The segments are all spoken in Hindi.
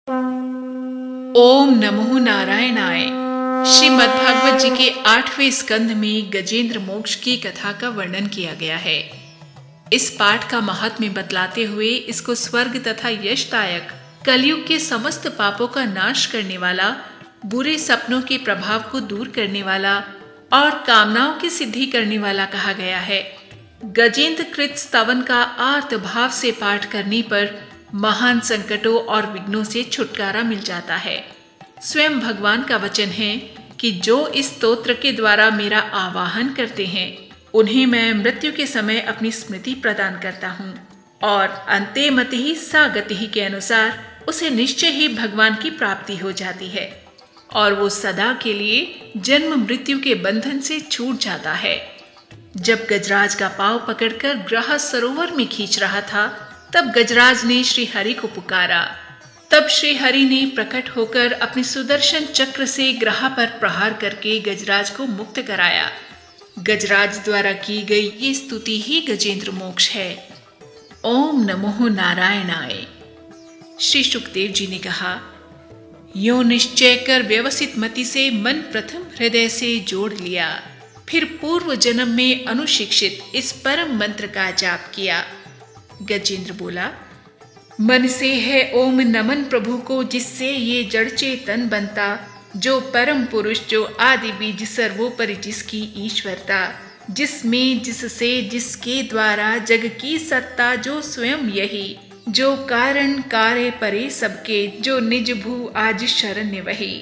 ओम नमो नारायणाय। श्रीमद्भागवत जी के 8वें स्कंध में गजेंद्र मोक्ष की कथा का वर्णन किया गया है। इस पाठ का महात्म्य बतलाते हुए इसको स्वर्ग तथा यशदायक, कलयुग के समस्त पापों का नाश करने वाला, बुरे सपनों के प्रभाव को दूर करने वाला और कामनाओं की सिद्धि करने वाला कहा गया है। गजेंद्र कृत स्तवन का आर्त भाव से पाठ करने पर महान संकटों और विघ्नों से छुटकारा मिल जाता है। स्वयं भगवान का वचन है कि जो इस स्तोत्र के द्वारा मेरा आवाहन करते हैं उन्हें मैं मृत्यु के समय अपनी स्मृति प्रदान करता हूँ और अंते मति सा गति के अनुसार उसे निश्चय ही भगवान की प्राप्ति हो जाती है और वो सदा के लिए जन्म मृत्यु के बंधन से छूट जाता है। जब गजराज का पांव पकड़कर ग्रह सरोवर में खींच रहा था तब गजराज ने श्री हरि को पुकारा। तब श्री हरि ने प्रकट होकर अपने सुदर्शन चक्र से ग्रह पर प्रहार करके गजराज को मुक्त कराया। गजराज द्वारा की गई ये स्तुति ही गजेंद्र मोक्ष है। ओम नमो नारायणाय। श्री सुखदेव जी ने कहा, यो निश्चय कर व्यवसित मति से मन प्रथम हृदय से जोड़ लिया, फिर पूर्व जन्म में अनुशिक्षित इस परम मंत्र का जाप किया। गजेंद्र बोला, मन से है ओम नमन प्रभु को जिससे ये जड़ चेतन बनता, जो परम पुरुष, जो आदि बीज सर्वोपरि जिसकी ईश्वरता, जिसमें जिससे जिसके द्वारा जग की सत्ता, जो स्वयं यही, जो कारण कार्य परे सबके, जो निज भू आज शरण्य वही,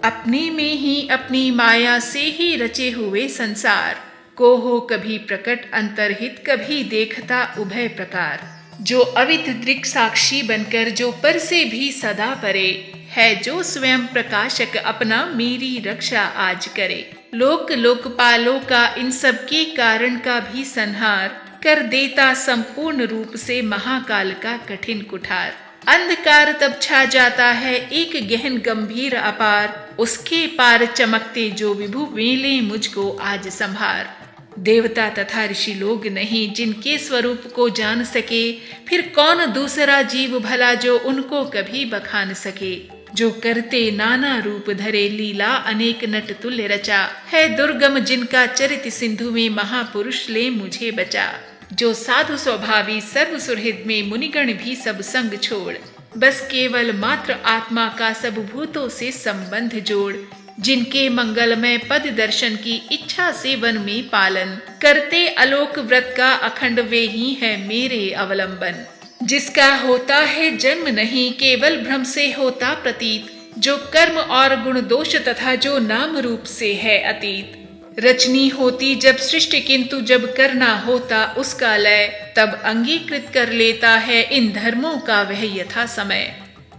अपने में ही अपनी माया से ही रचे हुए संसार को हो कभी प्रकट अंतर्हित, कभी देखता उभय प्रकार, जो अवित दृक् साक्षी बनकर, जो पर से भी सदा परे है, जो स्वयं प्रकाशक अपना मेरी रक्षा आज करे, लोक लोकपालों का इन सब के कारण का भी संहार कर देता, संपूर्ण रूप से महाकाल का कठिन कुठार। अंधकार तब छा जाता है एक गहन गंभीर अपार, उसके पार चमकते जो विभु वेले मुझको आज संभार। देवता तथा ऋषि लोग नहीं जिनके स्वरूप को जान सके, फिर कौन दूसरा जीव भला जो उनको कभी बखान सके, जो करते नाना रूप धरे लीला अनेक नट तुल्य रचा, है दुर्गम जिनका चरित सिंधु में महापुरुष ले मुझे बचा, जो साधु स्वभावी सर्व सुहृद में मुनिगण भी सब संग छोड़, बस केवल मात्र आत्मा का सब भूतों से संबंध जोड़, जिनके मंगलमय पद दर्शन की इच्छा से वन में पालन करते, अलोक व्रत का अखंड वे ही है मेरे अवलंबन, जिसका होता है जन्म नहीं केवल भ्रम से होता प्रतीत, जो कर्म और गुण दोष तथा जो नाम रूप से है अतीत, रचनी होती जब सृष्टि किंतु जब करना होता उसका लय, तब अंगीकृत कर लेता है इन धर्मों का वह यथा समय।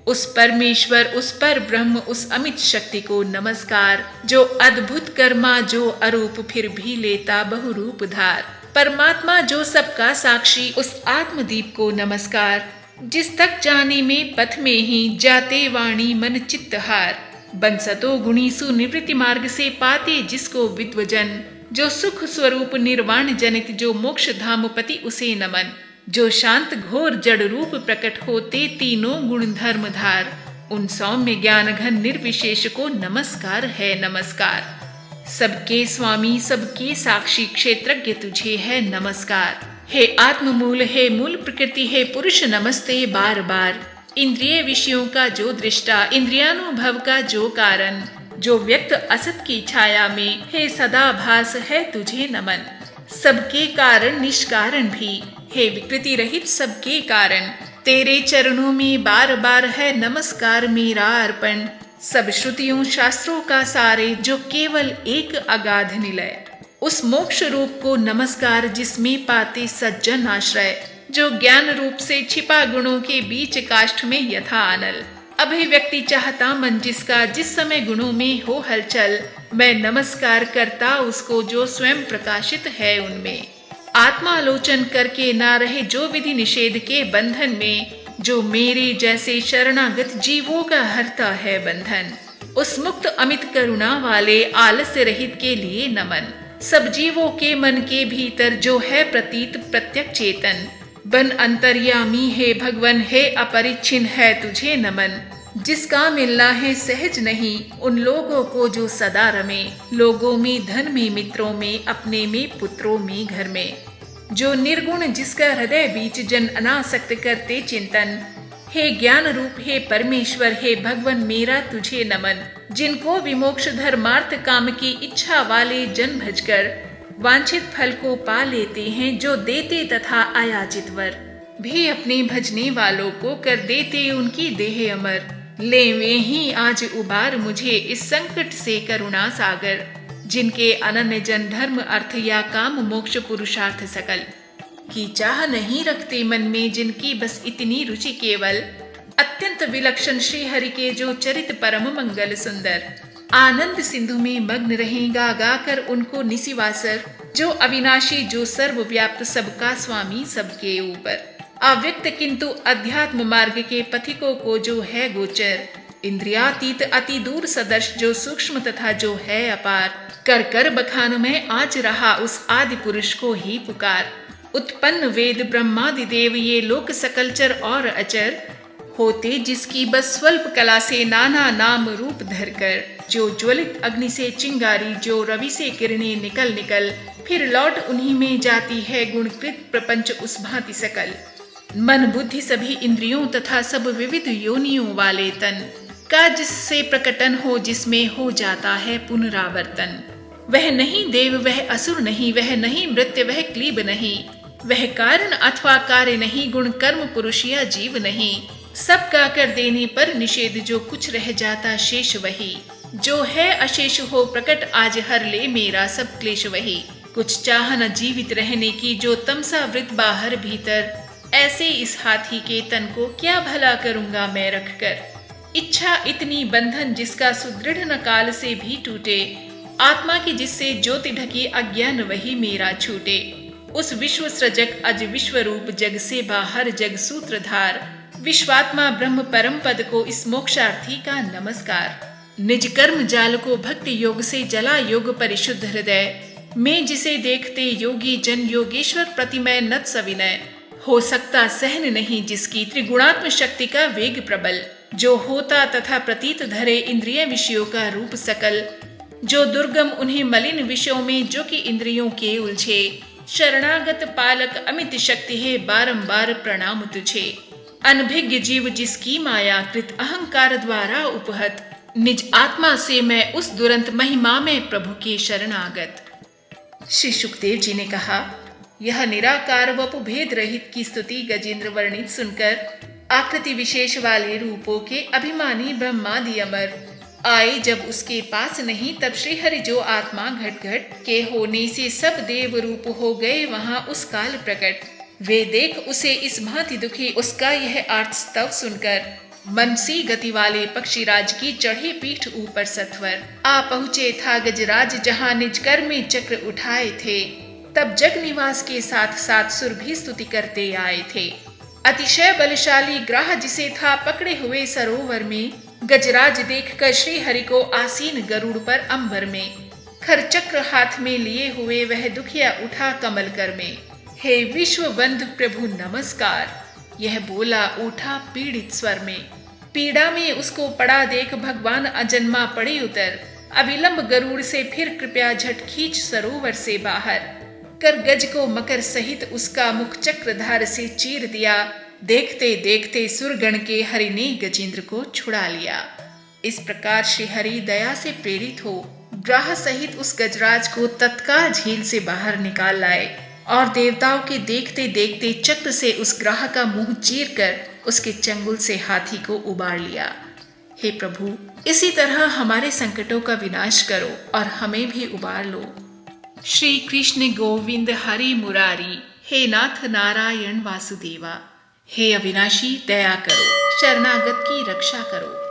उस परमेश्वर, उस पर ब्रह्म, उस अमित शक्ति को नमस्कार, जो अद्भुत कर्मा, जो अरूप फिर भी लेता बहुरूप धार, परमात्मा जो सबका साक्षी, उस आत्मदीप को नमस्कार, जिस तक जाने में पथ में ही जाते वाणी मन चित्त हार, बंसतो गुणी सुनिवृत्ति मार्ग से पाते जिसको विद्वजन, जो सुख स्वरूप निर्वाण जनित, जो मोक्ष धाम पति उसे नमन, जो शांत घोर जड़ रूप प्रकट होते तीनों गुण धर्म धार, उन सौम्य ज्ञान घन निर्विशेष को नमस्कार है नमस्कार। सबके स्वामी, सबके साक्षी, क्षेत्रज्ञ तुझे है नमस्कार। हे आत्ममूल, हे मूल प्रकृति, हे पुरुष नमस्ते बार बार। इंद्रिय विषयों का जो दृष्टा, इंद्रियानुभव का जो कारण, जो व्यक्त असत की छाया में हे सदा भास है तुझे नमन। सबके कारण निष्कारण भी, हे विकृति रहित सबके कारण, तेरे चरणों में बार बार है नमस्कार मेरा अर्पण। सब श्रुतियों शास्त्रों का सारे, जो केवल एक अगाध निलय, उस मोक्ष रूप को नमस्कार जिसमें पाते सज्जन आश्रय, जो ज्ञान रूप से छिपा गुणों के बीच काष्ठ में यथा अनल, अभिव्यक्ति चाहता मन जिसका, जिस समय गुणों में हो हलचल, मैं नमस्कार करता उसको जो स्वयं प्रकाशित है उनमें। आत्मालोचन करके ना रहे जो विधि निषेध के बंधन में, जो मेरे जैसे शरणागत जीवों का हरता है बंधन, उस मुक्त अमित करुणा वाले आलस्य रहित के लिए नमन। सब जीवों के मन के भीतर जो है प्रतीत प्रत्यक चेतन, बन अंतर्यामी हे भगवन, हे अपरिच्छिन्न है तुझे नमन। जिसका मिलना है सहज नहीं, उन लोगों को जो सदा रमे, लोगों में धन में मित्रों में, अपने में पुत्रों में घर में। जो निर्गुण जिसका हृदय बीच जन अनासक्त करते चिंतन, हे ज्ञान रूप हे परमेश्वर हे भगवन मेरा तुझे नमन। जिनको विमोक्ष धर्मार्थ काम की इच्छा वाले जन भजकर वांछित फल को पा लेते हैं, जो देते तथा अयाचित वर भी अपने भजने वालों को कर देते उनकी देह अमर। ले वे ही आज उबार मुझे इस संकट से करुणा सागर, जिनके अनन्य जन धर्म अर्थ या काम मोक्ष पुरुषार्थ सकल की चाह नहीं रखते मन में, जिनकी बस इतनी रुचि केवल अत्यंत विलक्षण श्री हरि के जो चरित परम मंगल सुंदर। आनंद सिंधु में मग्न रहेगा गाकर उनको निशिवासर, जो अविनाशी जो सर्वव्याप्त सबका स्वामी सबके ऊपर। अव्यक्त किंतु अध्यात्म मार्ग के पथिकों को जो है गोचर, इंद्रियातीत अति दूर सदर्श जो सूक्ष्म तथा जो है अपार। कर कर बखान में आज रहा उस आदि पुरुष को ही पुकार। उत्पन्न वेद ब्रह्मादि देव ये लोक सकलचर और अचर, होते जिसकी बस स्वल्प कला से नाना नाम रूप धरकर। जो ज्वलित अग्नि से चिंगारी, जो रवि से किरणें निकल निकल फिर लौट उन्हीं में जाती है, गुणकृत प्रपंच उस भांति सकल। मन बुद्धि सभी इंद्रियों तथा सब विविध योनियों वाले तन का जिससे प्रकटन हो, जिसमें हो जाता है पुनरावर्तन। वह नहीं देव वह असुर नहीं, वह नहीं मृत्य वह क्लीब नहीं, वह कारण अथवा कार्य नहीं, गुण कर्म पुरुष या जीव नहीं। सब का कर देने पर निषेध, जो कुछ रह जाता शेष वही। जो है अशेष हो प्रकट आज हर ले मेरा सब क्लेश वही। कुछ चाह न जीवित रहने की, जो तमसा वृत बाहर भीतर। ऐसे इस हाथी के तन को क्या भला करूंगा मैं रख कर। इच्छा इतनी बंधन जिसका सुदृढ़ न काल से भी टूटे, आत्मा की जिससे ज्योति ढकी अज्ञान वही मेरा छूटे। उस विश्व सृजक अज विश्व रूप जग से बाहर जग सूत्रधार, विश्वात्मा ब्रह्म परम पद को इस मोक्षार्थी का नमस्कार। निज कर्म जाल को भक्ति योग से जला योग परिशुद्ध हृदय में, जिसे देखते योगी जन योगेश्वर प्रतिमय नत सविनय। हो सकता सहन नहीं जिसकी त्रिगुणात्म शक्ति का वेग प्रबल, जो होता तथा प्रतीत धरे इंद्रिय विषयों का रूप सकल। जो दुर्गम उन्हें मलिन विषयों में, जो कि इंद्रियों के उलझे। शरणागत पालक अमित शक्ति है बारंबार प्रणाम तुझे। अनभिज्ञ जीव जिसकी माया कृत अहंकार द्वारा उपहत, निज आत्मा से मैं उस दुरंत महिमा में प्रभु के शरणागत। श्री सुखदेव जी ने कहा, यह निराकार वपु भेद रहित की स्तुति गजेंद्र वर्णित सुनकर आकृति विशेष वाले रूपों के अभिमानी ब्रह्मादि अमर आए जब उसके पास नहीं, तब श्रीहरि जो आत्मा घट घट के होने से सब देव रूप हो गए वहां उस काल प्रकट। वे देख उसे इस भांति दुखी, उसका यह आर्त स्तव सुनकर। मनसी गति वाले पक्षीराज की चढ़ी पीठ ऊपर सत्वर आ पहुँचे था गजराज, जहाँ निज कर में चक्र उठाए थे। तब जग निवास के साथ साथ सुर भी स्तुति करते आए थे। अतिशय बलशाली ग्राह जिसे था पकड़े हुए सरोवर में, गजराज देखकर श्री हरि को आसीन गरुड़ पर अंबर में। खर चक्र हाथ में लिए हुए वह दुखिया उठा कमल कर में। हे विश्व बंधु प्रभु नमस्कार, यह बोला उठा पीड़ित स्वर में। पीड़ा में उसको पड़ा देख भगवान अजन्मा पड़े उतर। अविलंब गरुड़ से फिर कृपया झट खींच सरोवर से बाहर कर, गज को मकर सहित उसका मुख चक्रधार से चीर दिया। देखते देखते सुरगण के हरि ने गजेंद्र को छुड़ा लिया। इस प्रकार श्री हरि दया से प्रेरित हो ग्राह सहित उस गजराज को तत्काल झील से बाहर निकाल लाए और देवताओं के देखते देखते चक्र से उस ग्राह का मुंह चीर कर उसके चंगुल से हाथी को उबार लिया। हे प्रभु, इसी तरह हमारे संकटों का विनाश करो और हमें भी उबार लो। श्री कृष्ण गोविंद हरि मुरारी, हे नाथ नारायण वासुदेवा। हे अविनाशी दया करो, शरणागत की रक्षा करो।